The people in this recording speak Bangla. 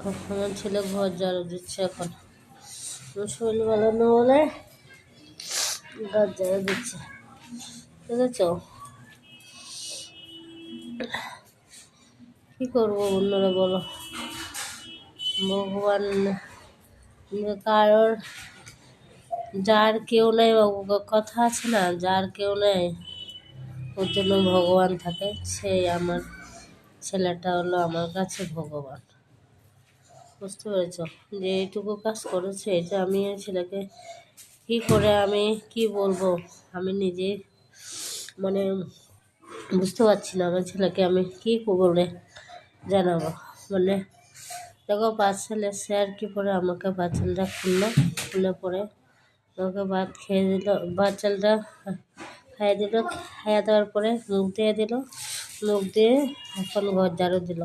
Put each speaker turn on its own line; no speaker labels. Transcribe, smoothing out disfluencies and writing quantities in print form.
আমার ছেলে ঘর ঝাড়ু দিচ্ছে এখন। শরীর ভালো না বলে ঘর ঝাড়ু দিচ্ছে, বুঝেছ? কি করবো বন্ধুরা বলো? ভগবান কারোর যার কেউ নেই, কথা আছে না, যার কেউ নেই ওর জন্য ভগবান থাকে। সেই আমার ছেলেটা হলো আমার কাছে ভগবান, বুঝতে পেরেছ? যে এইটুকু কাজ করেছে, এটা আমি ছেলেকে কি করে আমি কি বলবো, আমি নিজে মানে বুঝতে পারছি না আমার ছেলেকে আমি কি বলে জানাবো। মানে দেখো পার্সেল এসে আর কি পরে আমাকে পার্সেলটা খুলে পরে আমাকে ভাত খেয়ে দিল, বাচ্চালটা খাইয়ে দিল, খাইয়ে দেওয়ার পরে মুখ দিয়ে দিল, মুখ দিয়ে এখন ঘর ঝাড়ু দিল।